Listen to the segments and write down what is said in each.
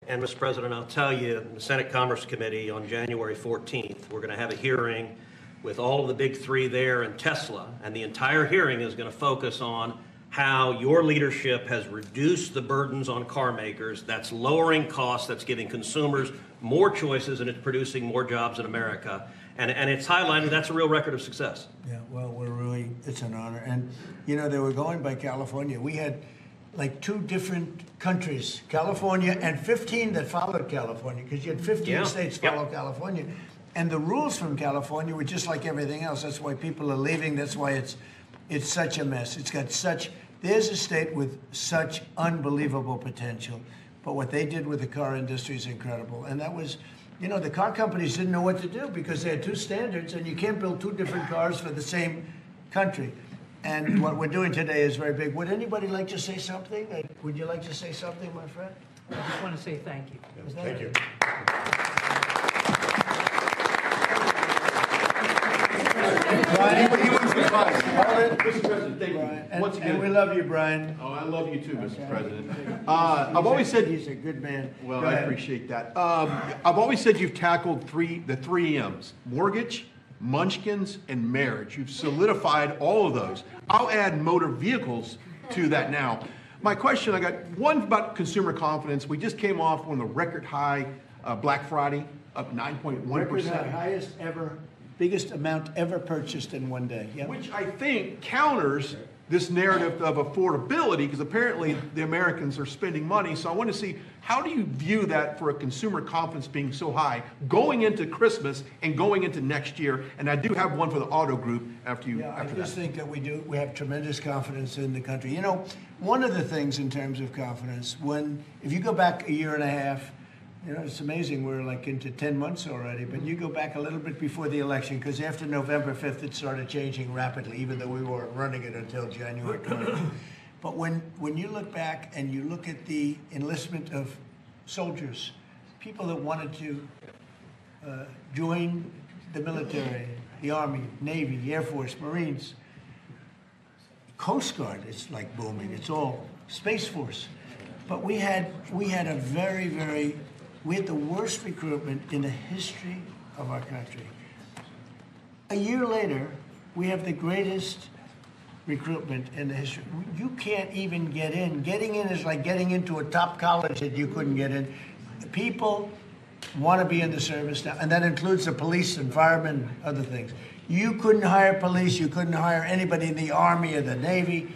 And, Mr. President, I'll tell you, the Senate Commerce Committee on January 14th, we're going to have a hearing with all of the big three there and Tesla. And the entire hearing is going to focus on how your leadership has reduced the burdens on car makers. That's lowering costs, that's giving consumers more choices, and it's producing more jobs in America. And it's highlighted that's a real record of success. Yeah, well, it's an honor. And, you know, they were going by California. We had like 2 different countries, California and 15 that followed California, because you had 15 states follow California. And the rules from California were just like everything else. That's why people are leaving. That's why it's such a mess. There's a state with such unbelievable potential. But what they did with the car industry is incredible. And that was, you know, the car companies didn't know what to do because they had 2 standards, and you can't build 2 different cars for the same country. And what we're doing today is very big. Would anybody like to say something? Would you like to say something, my friend? I just want to say thank you. Thank you. Brian, Mr. President, thank you. Once again, and we love you, Brian. Oh, I love you too, Mr. President. I've always said he's a good man. Well, I appreciate that. I've always said you've tackled the three M's: mortgage, munchkins, and marriage. You've solidified all of those. I'll add motor vehicles to that now. My question, I got one about consumer confidence. We just came off on the record high Black Friday, up 9.1%. Record high, highest ever, biggest amount ever purchased in one day. Yep. Which I think counters this narrative of affordability, because apparently the Americans are spending money. So I want to see, how do you view that for a consumer confidence being so high going into Christmas and going into next year? And I do have one for the auto group after you. Yeah, I just think that we have tremendous confidence in the country. You know, one of the things in terms of confidence, if you go back a year and a half, you know, it's amazing, we're like into 10 months already, but you go back a little bit before the election, because after November 5th, it started changing rapidly, even though we weren't running it until January 20th. But when you look back and you look at the enlistment of soldiers, people that wanted to join the military, the Army, Navy, Air Force, Marines, Coast Guard, it's like booming, it's all Space Force. But we had the worst recruitment in the history of our country. A year later, we have the greatest recruitment in the history. You can't even get in. Getting in is like getting into a top college that you couldn't get in. People want to be in the service now, and that includes the police and firemen, other things. You couldn't hire police. You couldn't hire anybody in the Army or the Navy.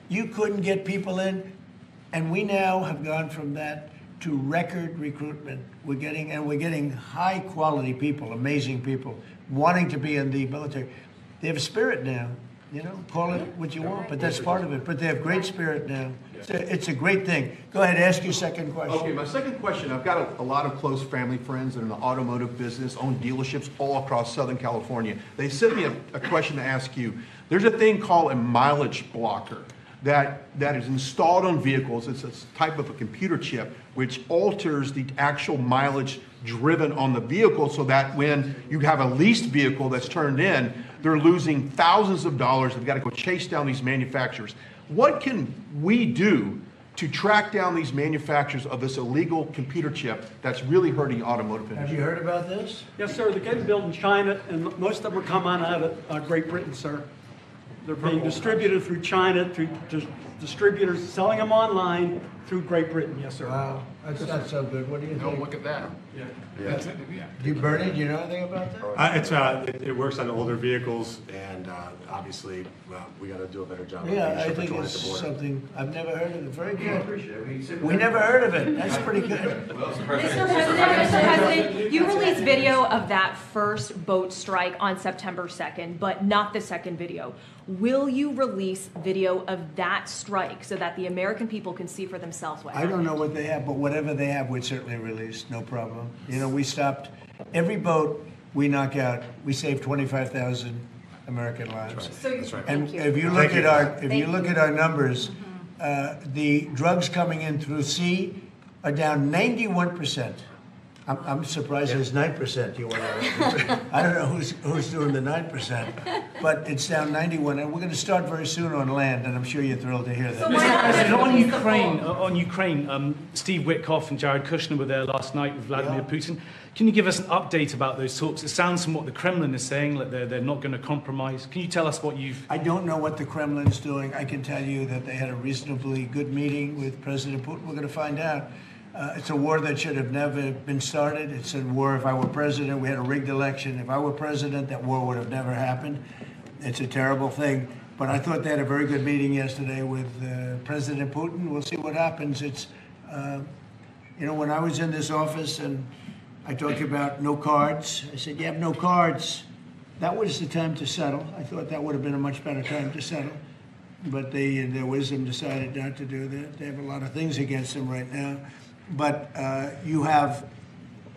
You couldn't get people in. And we now have gone from that to record recruitment. We're getting high quality people, amazing people, wanting to be in the military. They have spirit now, you know, call it what you want, but that's part of it. But they have great spirit now. It's a great thing. Go ahead, ask your second question. Okay, my second question, I've got a lot of close family friends that are in the automotive business, own dealerships all across Southern California. They sent me a question to ask you. There's a thing called a mileage blocker that is installed on vehicles. It's a type of a computer chip which alters the actual mileage driven on the vehicle, so that when you have a leased vehicle that's turned in, they're losing thousands of dollars. They've got to go chase down these manufacturers. What can we do to track down these manufacturers of this illegal computer chip that's really hurting the automotive industry? Have you heard about this? Yes, sir. They're getting built in China, and most of them are coming out of Great Britain, sir. They're being distributed through China, through distributors selling them online through Great Britain. Yes, sir. Wow, that's not so good. What do you think? Look at that. Do you, Bernie, do you know anything about that? It works on older vehicles, and obviously, we got to do a better job. Yeah, I think it's something I've never heard of it. Very good. We never heard of it. That's pretty good. Mr. President, you released video of that first boat strike on September 2nd, but not the second video. Will you release video of that strike so that the American people can see for themselves what happened? I don't know what they have, but whatever they have, we'd certainly release. No problem. You know, we stopped every boat we knock out. We save 25,000 American lives. That's right. And if you look at our numbers, the drugs coming in through sea are down 91%. I'm surprised there's 9% you want to. I don't know who's doing the 9%, but it's down 91, and we're going to start very soon on land, and I'm sure you're thrilled to hear that. Mr. President, on Ukraine, Steve Witkoff and Jared Kushner were there last night with Vladimir Putin. Can you give us an update about those talks? It sounds from what the Kremlin is saying that they're not going to compromise. Can you tell us what you've... I don't know what the Kremlin's doing. I can tell you that they had a reasonably good meeting with President Putin. We're going to find out. It's a war that should have never been started. It's a war, if I were president, we had a rigged election. If I were president, that war would have never happened. It's a terrible thing. But I thought they had a very good meeting yesterday with President Putin. We'll see what happens. It's, you know, when I was in this office and I talked about no cards, I said, you have no cards. That was the time to settle. I thought that would have been a much better time to settle. But they, in their wisdom, decided not to do that. They have a lot of things against them right now. But you have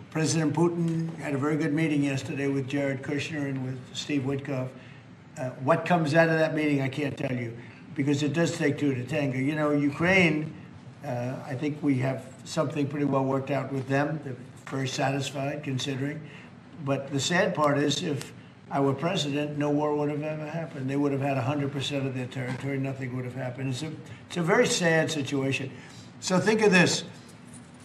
President Putin had a very good meeting yesterday with Jared Kushner and with Steve Witkoff. What comes out of that meeting, I can't tell you, because it does take two to tango. You know, Ukraine, I think we have something pretty well worked out with them. They're very satisfied, considering. But the sad part is, if I were president, no war would have ever happened. They would have had 100% of their territory. Nothing would have happened. It's a very sad situation. So think of this.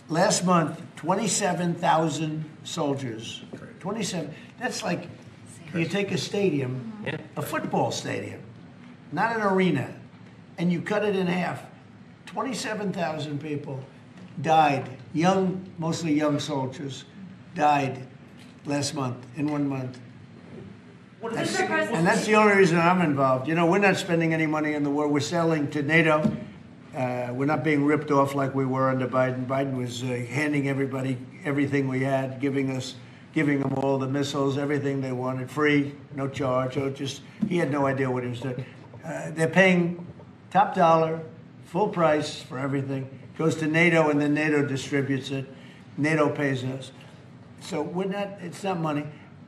Last month, 27,000 soldiers. 27. That's like you take a stadium, a football stadium, not an arena, and you cut it in half. 27,000 people died. Young, mostly young soldiers, died last month, in 1 month. And that's the only reason I'm involved. You know, we're not spending any money in the war. We're selling to NATO. We're not being ripped off like we were under Biden. Biden was handing everybody everything we had, giving them all the missiles, everything they wanted, free, no charge. So he had no idea what he was doing. They're paying top dollar, full price for everything. Goes to NATO, and then NATO distributes it. NATO pays us. So we're not. It's not money.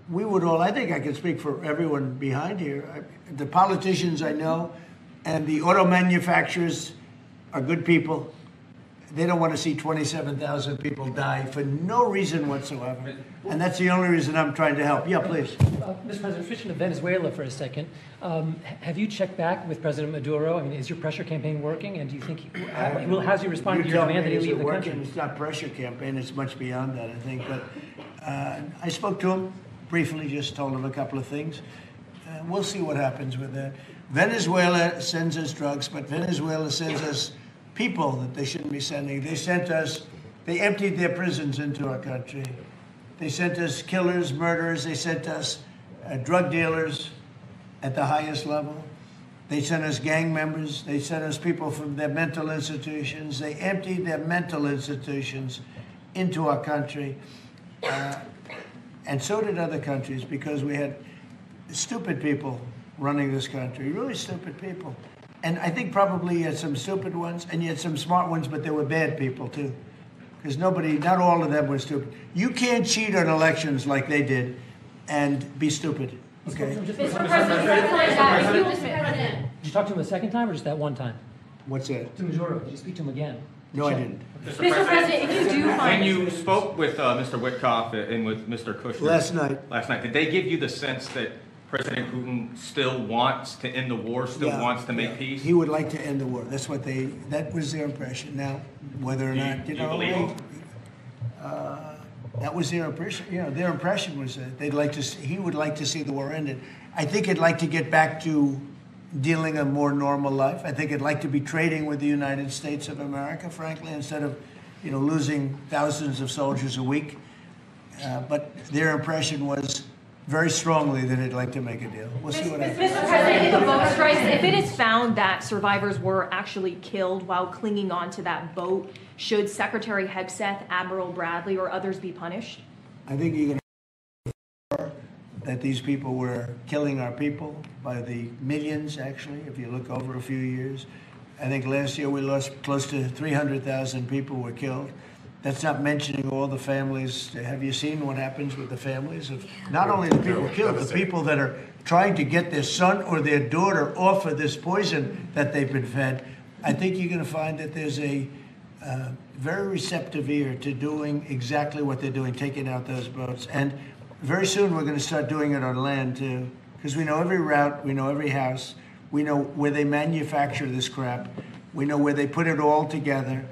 We would all. I think I can speak for everyone behind here. The politicians I know, and the auto manufacturers are good people. They don't want to see 27,000 people die for no reason whatsoever. And that's the only reason I'm trying to help. Yeah, please. Mr. President, switching to Venezuela for a second. Have you checked back with President Maduro? I mean, is your pressure campaign working? And do you think, how's he responded to your demand that he leave the country? It's not pressure campaign. It's much beyond that, I think. But I spoke to him briefly, just told him a couple of things. We'll see what happens with that. Venezuela sends us drugs, but Venezuela sends us people that they shouldn't be sending. They emptied their prisons into our country. They sent us killers, murderers. They sent us drug dealers at the highest level. They sent us gang members. They sent us people from their mental institutions. They emptied their mental institutions into our country. And so did other countries, because we had stupid people running this country, really stupid people. And I think probably you had some stupid ones, and you had some smart ones, but there were bad people too. Because not all of them were stupid. You can't cheat on elections like they did and be stupid, okay? Did you talk to him a second time, or just that one time? What's that? To Maduro. Did you speak to him again? No, I didn't. Mr. President, if you do find... When you spoke with Mr. Witkoff and with Mr. Kushner... Last night, did they give you the sense that President Putin still wants to end the war, wants to make peace? He would like to end the war. That was their impression. Now, whether or not, do you believe him? That was their impression. You know, their impression was that he would like to see the war ended. I think he'd like to get back to dealing a more normal life. I think he'd like to be trading with the United States of America, frankly, instead of, losing thousands of soldiers a week. But their impression was very strongly that he'd like to make a deal. We'll see what happens. Mr. President, if the boat strikes, if it is found that survivors were actually killed while clinging on to that boat, should Secretary Hegseth, Admiral Bradley, or others be punished? I think you can that these people were killing our people by the millions, actually, if you look over a few years. I think last year we lost close to 300,000 people were killed. That's not mentioning all the families. Have you seen what happens with the families of not only the people killed, the people that are trying to get their son or their daughter off of this poison that they've been fed? I think you're going to find that there's a very receptive ear to doing exactly what they're doing, taking out those boats. And very soon we're going to start doing it on land too, because we know every route, we know every house, we know where they manufacture this crap, we know where they put it all together.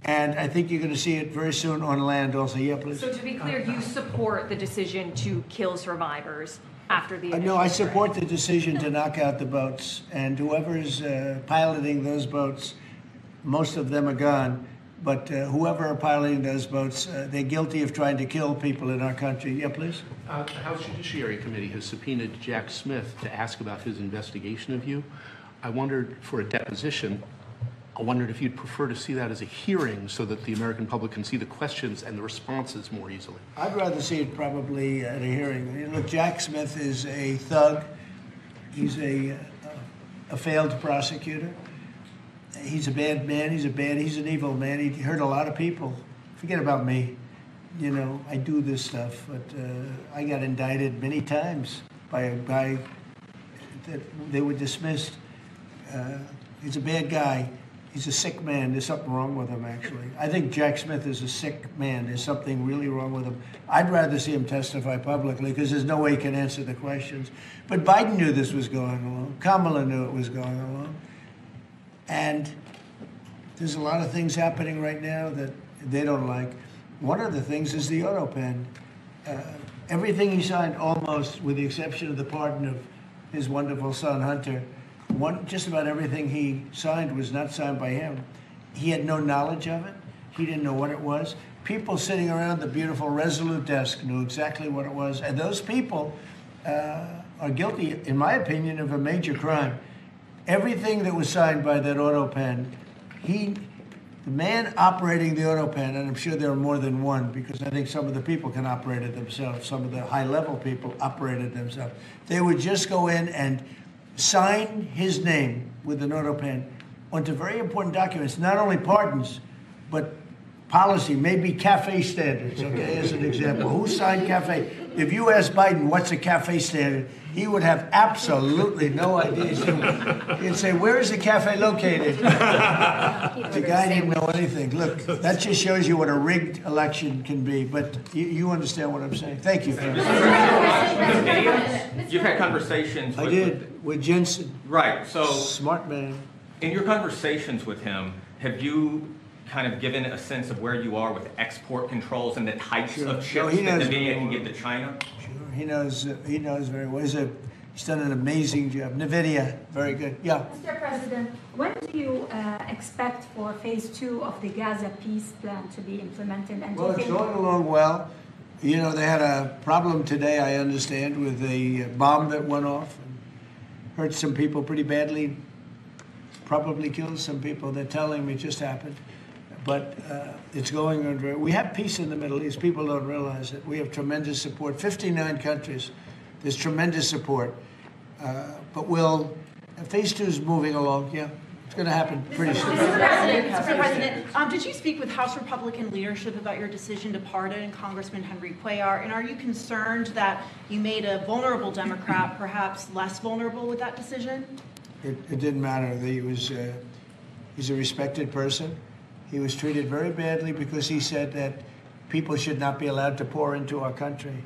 And I think you're going to see it very soon on land also. Yeah, please. So to be clear, you support the decision to kill survivors after the initial No, I strike? support the decision to knock out the boats, and whoever is piloting those boats, most of them are gone, but whoever are piloting those boats, they're guilty of trying to kill people in our country. Yeah, please. The House Judiciary Committee has subpoenaed Jack Smith to ask about his investigation of you. I wondered, for a deposition, I wondered if you'd prefer to see that as a hearing so that the American public can see the questions and the responses more easily. I'd rather see it probably at a hearing. Look, Jack Smith is a thug. He's a failed prosecutor. He's a bad man. He's an evil man. He hurt a lot of people. Forget about me. You know, I do this stuff, but I got indicted many times by a guy that they were dismissed. He's a bad guy. He's a sick man. There's something wrong with him, actually. I think Jack Smith is a sick man. There's something really wrong with him. I'd rather see him testify publicly because there's no way he can answer the questions. But Biden knew this was going along. Kamala knew it was going along. And there's a lot of things happening right now that they don't like. One of the things is the auto pen. Everything he signed, almost, with the exception of the pardon of his wonderful son, Hunter, just about everything he signed was not signed by him. He had no knowledge of it. He didn't know what it was. People sitting around the beautiful Resolute desk knew exactly what it was. And those people are guilty, in my opinion, of a major crime. Everything that was signed by that auto pen, the man operating the auto pen, and I'm sure there are more than one because I think some of the people can operate it themselves, some of the high-level people operate it themselves. They would just go in and sign his name with an auto pen onto very important documents, not only pardons, but policy, maybe CAFE standards, okay, as an example. Who signed CAFE? If you ask Biden, what's a CAFE standard, he would have absolutely no idea. He'd say, where is the CAFE located? The guy didn't know anything. Look, that just shows you what a rigged election can be, but you understand what I'm saying. Thank you. You've had conversations with Jensen. Right, so. Smart man. In your conversations with him, have you kind of given a sense of where you are with export controls and the types of chips that NVIDIA can get to China? Sure, he knows very well. He's done an amazing job. NVIDIA, very good. Yeah. Mr. President, when do you expect for phase 2 of the Gaza peace plan to be implemented? And well, it's going along well. You know, they had a problem today, I understand, with a bomb that went off and hurt some people pretty badly, probably killed some people. They're telling me it just happened. But it's going on very. We have peace in the Middle East. People don't realize it. We have tremendous support. 59 countries. There's tremendous support. But phase 2 is moving along. Yeah, it's going to happen pretty soon. Mr. President, did you speak with House Republican leadership about your decision to pardon Congressman Henry Cuellar? And are you concerned that you made a vulnerable Democrat perhaps less vulnerable with that decision? It didn't matter. He's a respected person. He was treated very badly because he said that people should not be allowed to pour into our country.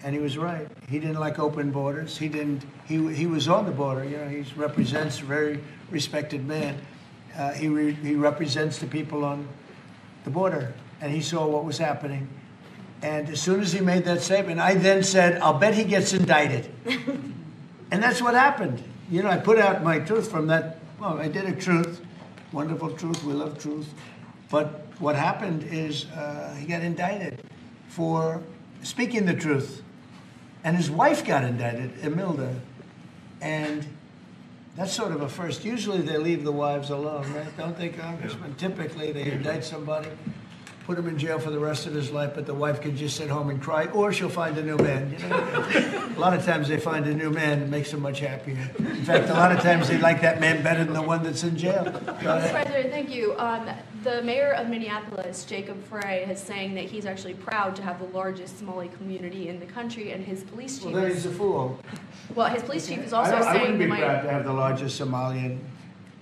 And he was right. He didn't like open borders. He was on the border. You know, he represents a very respected man. He represents the people on the border. And he saw what was happening. And as soon as he made that statement, I then said, I'll bet he gets indicted. And that's what happened. You know, I put out my truth from that. Well, I did a truth. Wonderful truth. We love truth. But what happened is he got indicted for speaking the truth. And his wife got indicted, Imelda. And that's sort of a first. Usually they leave the wives alone, right? Don't they, Congressman? Typically they indict somebody, put him in jail for the rest of his life, but the wife can just sit home and cry, or she'll find a new man. You know? A lot of times they find a new man, it makes them much happier. In fact, a lot of times they like that man better than the one that's in jail. Mr. President, thank you. The mayor of Minneapolis, Jacob Frey, is saying that he's actually proud to have the largest Somali community in the country, and his police chief. Well, then he's a fool. Well, his police chief is also I saying wouldn't be proud to have the largest Somalian.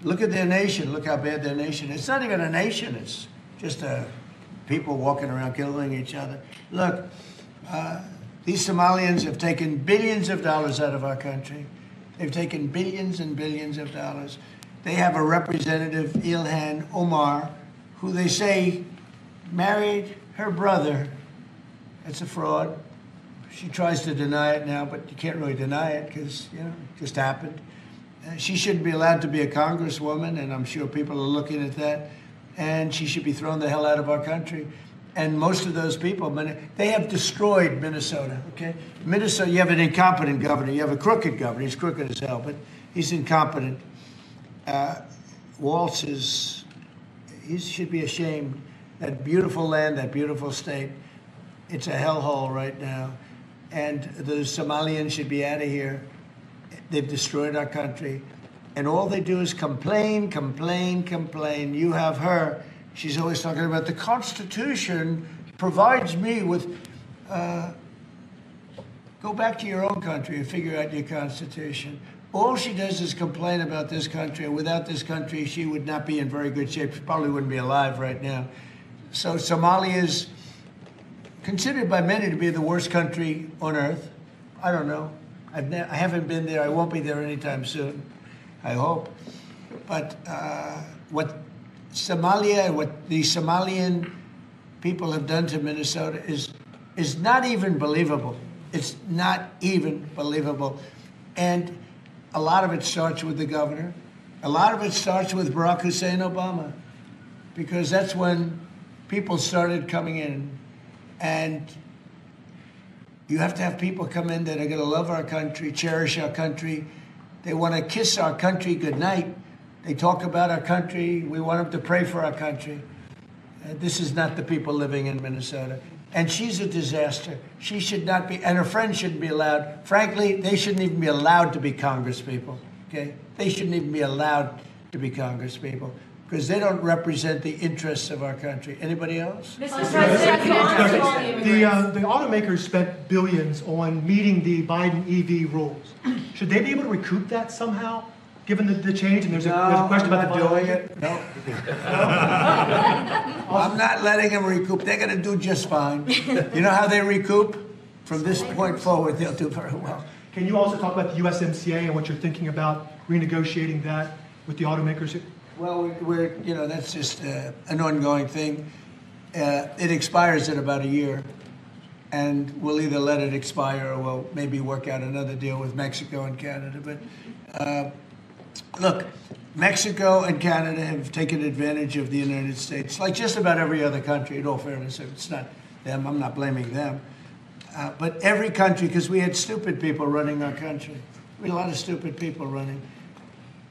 Look at their nation. Look how bad their nation is. It's not even a nation. It's just people walking around killing each other. Look, these Somalians have taken billions of dollars out of our country. They've taken billions and billions of dollars. They have a representative, Ilhan Omar, who they say married her brother. That's a fraud. She tries to deny it now, but you can't really deny it because, you know, it just happened. She shouldn't be allowed to be a congresswoman, and I'm sure people are looking at that. And she should be thrown the hell out of our country. And most of those people, they have destroyed Minnesota, okay? Minnesota, you have an incompetent governor. You have a crooked governor. He's crooked as hell, but he's incompetent. Walz he should be ashamed. That beautiful land, that beautiful state, it's a hellhole right now. And the Somalians should be out of here. They've destroyed our country. And all they do is complain, complain, complain. You have her. She's always talking about the Constitution provides me with... go back to your own country and figure out your Constitution. All she does is complain about this country. And without this country, she would not be in very good shape. She probably wouldn't be alive right now. So Somalia is considered by many to be the worst country on earth. I don't know. I haven't been there. I won't be there anytime soon. I hope. But what Somalia, what the Somalian people have done to Minnesota is not even believable. It's not even believable. And a lot of it starts with the governor. A lot of it starts with Barack Hussein Obama, because that's when people started coming in. And you have to have people come in that are going to love our country, cherish our country. They want to kiss our country goodnight. They talk about our country. We want them to pray for our country. This is not the people living in Minnesota. And she's a disaster. She should not be, and her friends shouldn't be allowed. Frankly, they shouldn't even be allowed to be congresspeople, okay? They shouldn't even be allowed to be congresspeople because they don't represent the interests of our country. Anybody else? Mr. President, the automakers spent billions on meeting the Biden EV rules. Should they be able to recoup that somehow, given the change? And there's a question about the doing it. No. I'm not letting them recoup. They're going to do just fine. You know how they recoup? From this point forward, they'll do very well. Can you also talk about the USMCA and what you're thinking about renegotiating that with the automakers? Well, that's just an ongoing thing. It expires in about a year, and we'll either let it expire or we'll maybe work out another deal with Mexico and Canada. But look, Mexico and Canada have taken advantage of the United States, like just about every other country, in all fairness. It's not them. I'm not blaming them. But every country, because we had stupid people running our country. We had a lot of stupid people running.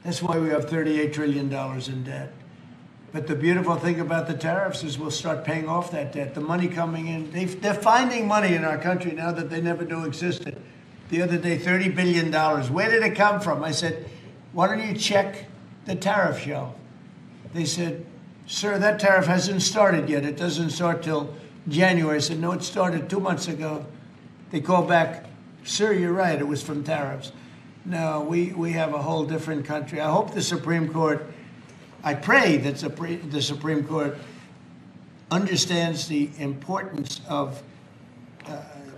That's why we have $38 trillion in debt. But the beautiful thing about the tariffs is we'll start paying off that debt. The money coming in, they're finding money in our country now that they never knew existed. The other day, $30 billion. Where did it come from? I said, why don't you check the tariff show? They said, sir, that tariff hasn't started yet. It doesn't start till January. I said, no, it started 2 months ago. They called back, sir, you're right, it was from tariffs. No, we have a whole different country. I hope the Supreme Court, I pray that the Supreme Court understands the importance of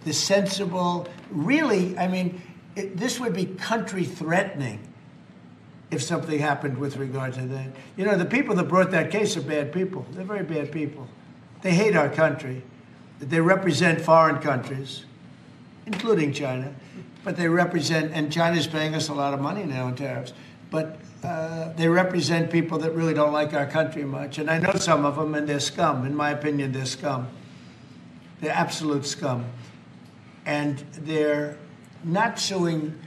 the sensible, really, I mean, this would be country threatening if something happened with regard to that. You know, the people that brought that case are bad people. They're very bad people. They hate our country. They represent foreign countries, including China. But they represent, and China's paying us a lot of money now in tariffs, but they represent people that really don't like our country much. And I know some of them, and they're scum. In my opinion, they're scum. They're absolute scum. And they're not suing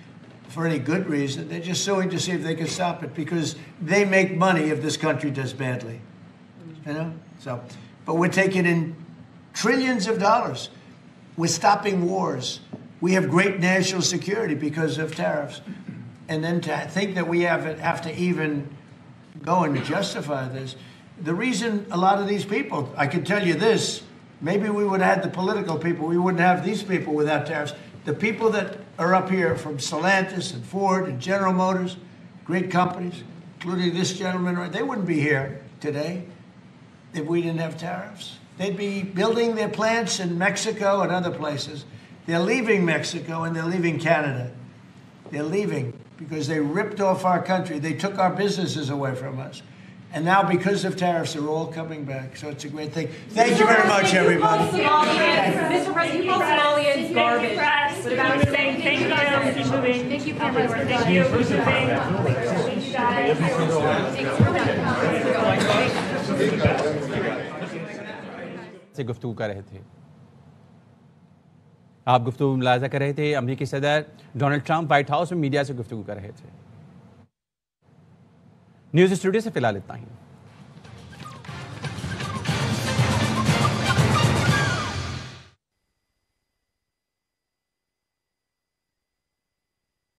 for any good reason. They're just suing to see if they can stop it, because they make money if this country does badly. You know? So, but we're taking in trillions of dollars. We're stopping wars. We have great national security because of tariffs. And then to think that we have to even go and justify this. The reason a lot of these people, I can tell you this, maybe we would have had the political people, we wouldn't have these people without tariffs. The people that are up here from Stellantis and Ford and General Motors, great companies, including this gentleman, they wouldn't be here today. if we didn't have tariffs. They'd be building their plants in Mexico and other places. They're leaving Mexico and they're leaving Canada. They're leaving because they ripped off our country. They took our businesses away from us. And now, because of tariffs, they're all coming back. So it's a great thing. Thank you very much, everybody. Mr. President, you called Somalians garbage. What about saying thank you guys? Keep moving. Thank you, Prime Minister. Thank you. Keep moving. Thank you, guys. से गुफ्तगू कर रहे थे। आप गुफ्तगू मुलाज़ा कर रहे थे। अमेरिकी सदर डोनाल्ड ट्रंप व्हाइट हाउस में मीडिया से गुफ्तगू कर रहे थे। न्यूज़ स्टूडियो से फिलहाल इतना ही।